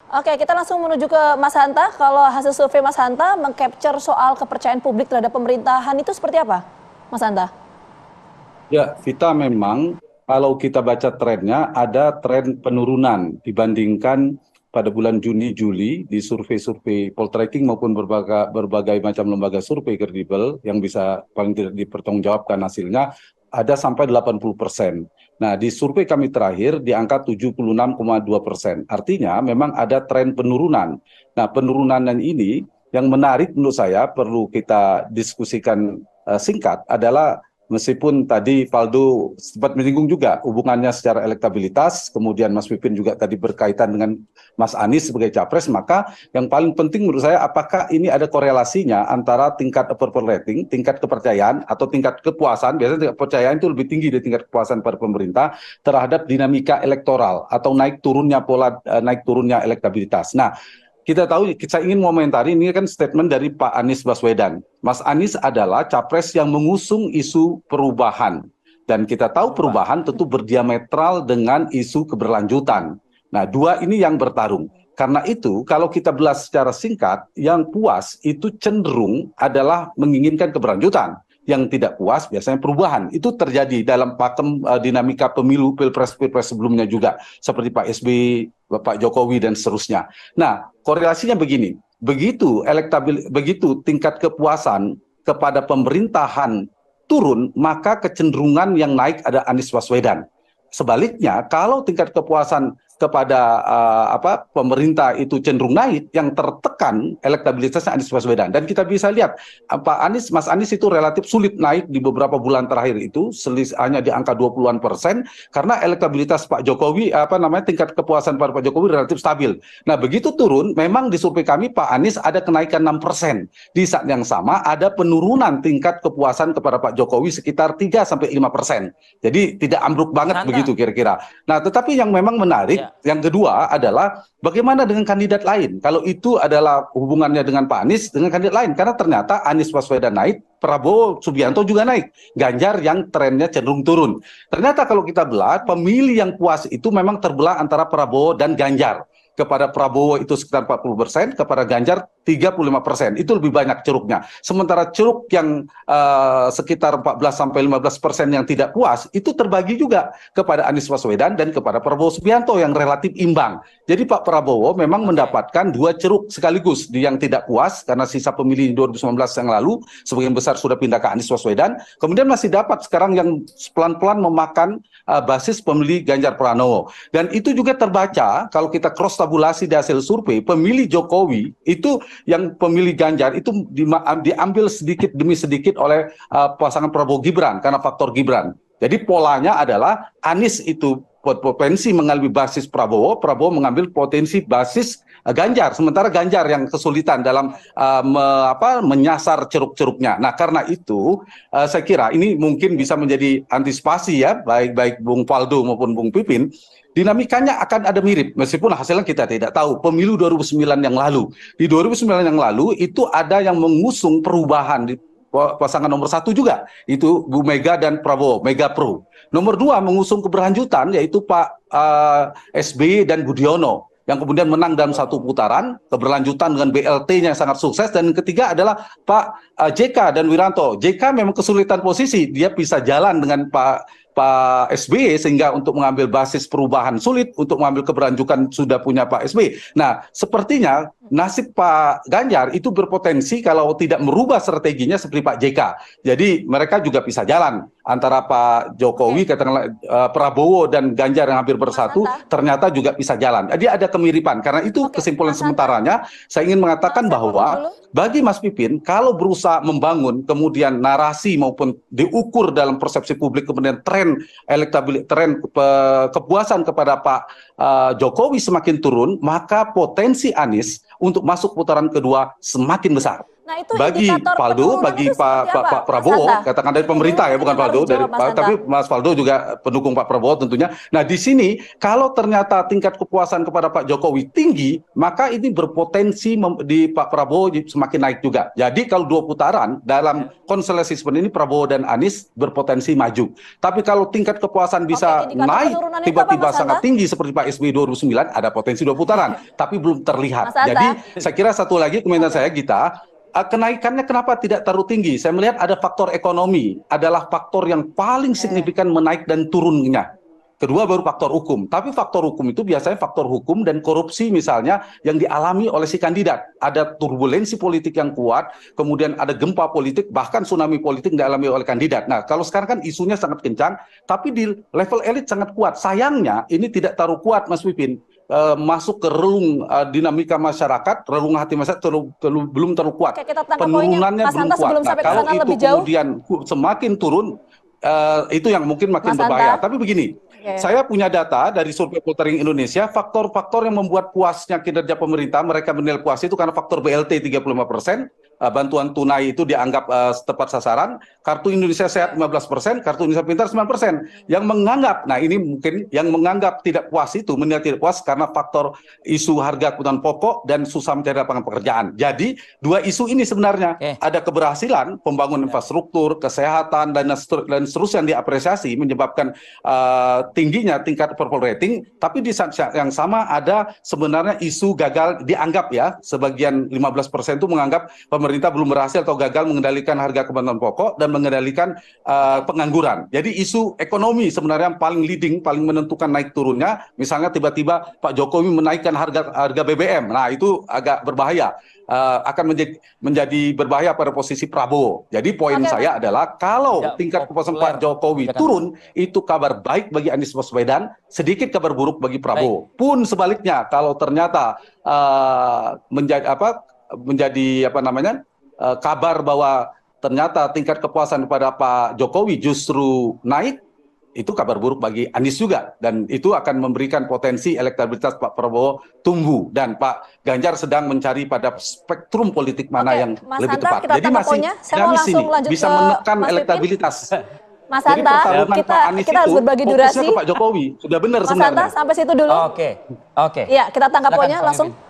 Oke, kita langsung menuju ke Mas Hanta. Kalau hasil survei Mas Hanta mengcapture soal kepercayaan publik terhadap pemerintahan itu seperti apa, Mas Hanta? Ya, Vita, memang kalau kita baca trennya ada tren penurunan dibandingkan pada bulan Juni Juli di survei-survei Poltreking maupun berbagai macam lembaga survei kredibel yang bisa paling tidak dipertanggungjawabkan hasilnya ada sampai 80%. Nah, di survei kami terakhir di angka 76,2%. Artinya memang ada tren penurunan. Nah, penurunan ini yang menarik menurut saya perlu kita diskusikan singkat adalah, meskipun tadi Faldo sempat menyinggung juga hubungannya secara elektabilitas, kemudian Mas Pipin juga tadi berkaitan dengan Mas Anies sebagai capres, maka yang paling penting menurut saya apakah ini ada korelasinya antara tingkat approval rating, tingkat kepercayaan atau tingkat kepuasan, biasanya tingkat kepercayaan itu lebih tinggi dari tingkat kepuasan pada pemerintah terhadap dinamika elektoral atau naik turunnya elektabilitas. Nah, kita tahu, saya ingin mengomentari ini kan statement dari Pak Anies Baswedan. Mas Anies adalah capres yang mengusung isu perubahan. Dan kita tahu perubahan tentu berdiametral dengan isu keberlanjutan. Nah, dua ini yang bertarung. Karena itu, kalau kita belas secara singkat, yang puas itu cenderung adalah menginginkan keberlanjutan. Yang tidak puas biasanya perubahan. Itu terjadi dalam pakem dinamika pemilu, pilpres sebelumnya juga. Seperti Pak SBY, Pak Jokowi, dan seterusnya. Nah, korelasinya begini. Begitu tingkat kepuasan kepada pemerintahan turun, maka kecenderungan yang naik ada Anies Baswedan. Sebaliknya, kalau tingkat kepuasan kepada pemerintah itu cenderung naik, yang tertekan elektabilitasnya Anies Baswedan. Dan kita bisa lihat Mas Anies itu relatif sulit naik di beberapa bulan terakhir itu, hanya di angka 20-an% karena elektabilitas Pak Jokowi, tingkat kepuasan pada Pak Jokowi relatif stabil. Nah, begitu turun, memang di survei kami Pak Anies ada kenaikan 6%. Di saat yang sama ada penurunan tingkat kepuasan kepada Pak Jokowi sekitar 3-5%. Jadi tidak ambruk banget begitu kira-kira. Nah, tetapi yang memang menarik, yang kedua adalah bagaimana dengan kandidat lain? Kalau itu adalah hubungannya dengan Pak Anies, dengan kandidat lain. Karena ternyata Anies Baswedan naik, Prabowo Subianto juga naik. Ganjar yang trennya cenderung turun. Ternyata kalau kita belah, pemilih yang puas itu memang terbelah antara Prabowo dan Ganjar. Kepada Prabowo itu sekitar 40%, kepada Ganjar 35%. Itu lebih banyak ceruknya. Sementara ceruk yang sekitar 14-15% yang tidak puas, itu terbagi juga kepada Anies Baswedan dan kepada Prabowo Subianto yang relatif imbang. Jadi Pak Prabowo memang mendapatkan dua ceruk sekaligus. Di yang tidak puas, karena sisa pemilih 2019 yang lalu, sebagian besar sudah pindah ke Anies Baswedan. Kemudian masih dapat sekarang yang pelan-pelan memakan basis pemilih Ganjar Pranowo. Dan itu juga terbaca, kalau kita cross tabulasi di hasil survei, pemilih Jokowi itu yang pemilih Ganjar itu diambil sedikit demi sedikit oleh pasangan Prabowo Gibran karena faktor Gibran. Jadi polanya adalah Anies itu potensi mengambil basis Prabowo, Prabowo mengambil potensi basis Ganjar, sementara Ganjar yang kesulitan dalam menyasar ceruk-ceruknya. Nah, karena itu saya kira ini mungkin bisa menjadi antisipasi ya, baik Bung Faldo maupun Bung Pipin. Dinamikanya akan ada mirip, meskipun hasilnya kita tidak tahu. Pemilu 2009 yang lalu, di 2009 yang lalu itu ada yang mengusung perubahan di pasangan nomor 1 juga, itu Bu Mega dan Prabowo, Mega Pro. Nomor 2 mengusung keberlanjutan, yaitu Pak SBY dan Budiono, yang kemudian menang dalam satu putaran, keberlanjutan dengan BLT-nya yang sangat sukses. Dan yang ketiga adalah Pak JK dan Wiranto. JK memang kesulitan posisi, dia bisa jalan dengan Pak SBY sehingga untuk mengambil basis perubahan sulit, untuk mengambil keberlanjutan sudah punya Pak SBY. Nah, sepertinya nasib Pak Ganjar itu berpotensi kalau tidak merubah strateginya seperti Pak JK. Jadi mereka juga bisa jalan antara Pak Jokowi, katakanlah Prabowo dan Ganjar yang hampir bersatu, ternyata juga bisa jalan. Jadi ada kemiripan. Karena itu kesimpulan sementaranya, saya ingin mengatakan bahwa bagi Mas Pipin, kalau berusaha membangun kemudian narasi maupun diukur dalam persepsi publik, kemudian tren elektabilitas, tren kepuasan kepada Pak Jokowi semakin turun, maka potensi Anies untuk masuk putaran kedua semakin besar. Nah, itu bagi indikator Faldo, penurunan bagi itu seperti apa, Pak Mas Prabowo, Hanta? katakan dari Ini pemerintah dulu ya, bukan mungkin harus Faldo, dijawab, Mas Hanta. tapi Mas Faldo juga pendukung Pak Prabowo tentunya. Nah, di sini kalau ternyata tingkat kepuasan kepada Pak Jokowi tinggi, maka ini berpotensi di Pak Prabowo semakin naik juga. Jadi kalau 2 putaran dalam konstelasi seperti ini Prabowo dan Anies berpotensi maju. Tapi kalau tingkat kepuasan bisa Indikator naik penurunannya itu apa, tiba-tiba Mas Hanta? sangat tinggi seperti Pak SBY 2009, ada potensi 2 putaran, tapi belum terlihat. Mas Hanta. Jadi saya kira satu lagi komentar saya, Gita, kenaikannya kenapa tidak terlalu tinggi? Saya melihat ada faktor ekonomi, adalah faktor yang paling signifikan menaik dan turunnya. Kedua baru faktor hukum. Tapi faktor hukum itu biasanya faktor hukum dan korupsi misalnya yang dialami oleh si kandidat. Ada turbulensi politik yang kuat, kemudian ada gempa politik, bahkan tsunami politik yang dialami oleh kandidat. Nah, kalau sekarang kan isunya sangat kencang, tapi di level elit sangat kuat. Sayangnya ini tidak terlalu kuat, Mas Pipin. Masuk ke relung dinamika masyarakat, relung hati masyarakat belum terlalu kuat. Oke, kita tangkap Penurunannya poinnya, Mas belum Hanta, kuat. sebelum Nah, sampai ke kalau sana itu lebih jauh. kemudian semakin turun, itu yang mungkin makin Mas berbahaya. Hanta. Tapi begini, saya punya data dari Survei Poltering Indonesia, faktor-faktor yang membuat puasnya kinerja pemerintah, mereka menilai puas itu karena faktor BLT 35%, bantuan tunai itu dianggap tepat sasaran, kartu Indonesia Sehat 15%, kartu Indonesia Pintar 9%. Yang menganggap, nah ini mungkin yang menganggap tidak puas itu, menilai tidak puas karena faktor isu harga kebutuhan pokok dan susah mencari lapangan pekerjaan. Jadi dua isu ini sebenarnya ada keberhasilan pembangunan infrastruktur, kesehatan dan seterusnya yang diapresiasi menyebabkan tingginya tingkat approval rating, tapi di saat yang sama ada sebenarnya isu gagal dianggap ya, sebagian 15% itu menganggap pemerintah belum berhasil atau gagal mengendalikan harga kebutuhan pokok dan mengendalikan pengangguran. Jadi isu ekonomi sebenarnya yang paling leading, paling menentukan naik turunnya. Misalnya tiba-tiba Pak Jokowi menaikkan harga BBM. Nah, itu agak berbahaya. Akan menjadi berbahaya pada posisi Prabowo. Jadi poin saya adalah kalau tingkat kepuasan Pak Jokowi turun, itu kabar baik bagi Anies Baswedan, sedikit kabar buruk bagi Prabowo. Pun sebaliknya, kalau ternyata menjadi kabar bahwa ternyata tingkat kepuasan kepada Pak Jokowi justru naik, itu kabar buruk bagi Anies juga, dan itu akan memberikan potensi elektabilitas Pak Prabowo tumbuh, dan Pak Ganjar sedang mencari pada spektrum politik mana yang Mas lebih Hanta, tepat. kita Jadi masih dinamis ini, bisa menekan elektabilitas. Mas Jadi Hanta, pertarungan Pak Anies kita harus itu berbagi fokusnya durasi. ke Pak Jokowi. Sudah benar Mas sebenarnya. Hanta, sampai situ dulu. Oke. Iya, kita tangkap Silakan, poinnya Pak langsung. Mimpin.